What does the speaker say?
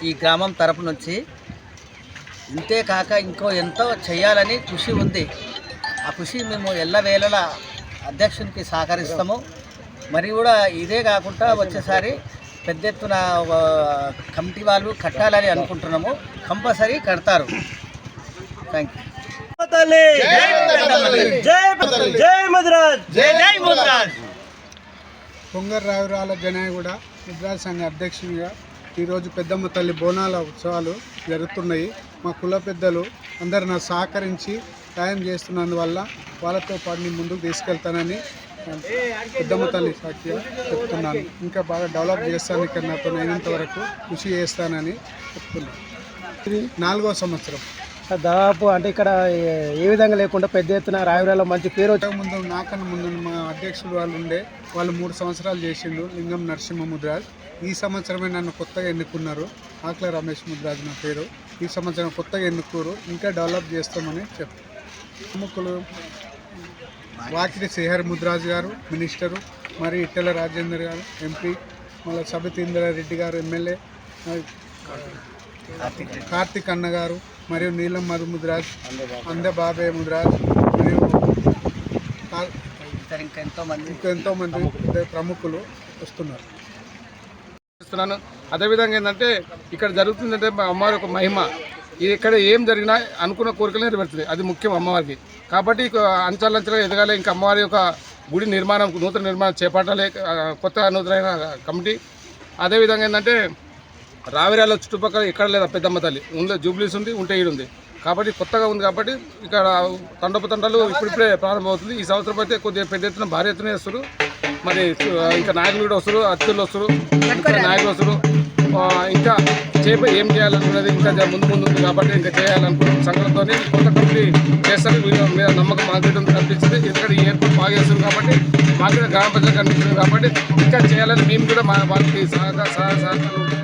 ఈ గ్రామం తరపు నుంచి ఇంతే కాక ఇంకో ఎంతో చేయాలని కృషి ఉంది. ఆ కృషి మేము ఎల్లవేళలా అధ్యక్షునికి సహకరిస్తాము. మరి కూడా ఇదే కాకుండా వచ్చేసారి పెద్ద ఎత్తున కమిటీ వాళ్ళు కట్టాలని అనుకుంటున్నాము. కంపల్సరీ కడతారు. Thank you. పొంగర్ రావిరాల జనాయగూడ ముద్రాజ్ సంఘ అధ్యక్షునిగా ఈరోజు పెద్దమ్మ తల్లి బోనాల ఉత్సవాలు జరుగుతున్నాయి. మా కుల పెద్దలు అందరు నాకు సహకరించి సాయం చేస్తున్నందువల్ల వాళ్ళతో పాటు ముందుకు తీసుకెళ్తానని పెద్దమ్మ తల్లి సాక్షిగా చెప్తున్నాను. ఇంకా బాగా డెవలప్ చేస్తాను, ఇక్కడ నాతో అయినంత వరకు కృషి చేస్తానని చెప్తున్నాను. ఇది 4వ సంవత్సరం. దాదాపు అంటే ఇక్కడ ఏ విధంగా లేకుండా పెద్ద ఎత్తున రావిరాలో మంచి పేరు వచ్చే ముందు నాకన్నా ముందు మా అధ్యక్షుడు వాళ్ళు 3 సంవత్సరాలు చేసిండు. లింగం నరసింహ ముద్రాజ్. ఈ సంవత్సరమే నన్ను కొత్తగా ఎన్నుకున్నారు. ఆకుల రమేష్ ముద్రాజ్ నా పేరు. ఈ సంవత్సరం కొత్తగా ఎన్నుకోరు, ఇంకా డెవలప్ చేస్తామని చెప్పారు. ప్రముఖులు వాకిటి శ్రీహరి ముద్రాజ్ గారు మినిస్టరు, మరి ఇట్టెల రాజేందర్ గారు ఎంపీ, మళ్ళీ సబితేంద్రారెడ్డి గారు ఎమ్మెల్యే, కార్తిక్ అన్న గారు, మరియు నీలం మధు ముద్రాజ్, అందే బాబే ముద్రాజ్, మరియు ఇంకెంతోమంది ప్రముఖులు వస్తున్నారు. అదేవిధంగా ఏంటంటే ఇక్కడ జరుగుతుందంటే అమ్మవారి ఒక మహిమ. ఇది ఇక్కడ ఏం జరిగినా అనుకున్న కోరికలు నెరవేరుతుంది. అది ముఖ్యం అమ్మవారికి. కాబట్టి అంచెలంచెలుగా ఎదగాలి. ఇంకా అమ్మవారి యొక్క గుడి నిర్మాణం, నూతన నిర్మాణం చేపట్టాలి, కొత్త నూతన కమిటీ. అదేవిధంగా ఏంటంటే రావిరాల చుట్టుపక్కల ఎక్కడ లేదా పెద్దమ్మ తల్లి ఉండే, జూబ్లీస్ ఉంది, ఉంటే ఈడు ఉంది. కాబట్టి కొత్తగా ఉంది కాబట్టి ఇక్కడ తండలు ఇప్పుడిప్పుడే ప్రారంభమవుతుంది. ఈ సంవత్సరం అయితే కొద్దిగా పెద్ద ఎత్తున భారీ ఎత్తున వేస్తారు. మరి ఇంకా నాయకులు కూడా వస్తారు, అతిథులు వస్తారు, ఇంకా నాయకులు వస్తారు. ఇంకా ఏం చేయాలనుకున్నది ఇంకా ముందు ఉంది కాబట్టి ఇంకా చేయాలనుకున్న సంఘంతో కొత్త కమిటీ చేస్తారు. మీద నమ్మకం మాకు కనిపించింది. ఇక్కడ ఏర్పాటు బాగా చేస్తారు కాబట్టి మాకు గ్రామ ప్రజలు కనిపిస్తుంది కాబట్టి ఇంకా చేయాలని మేము కూడా మా వాళ్ళకి సహకారం ఉంటుంది.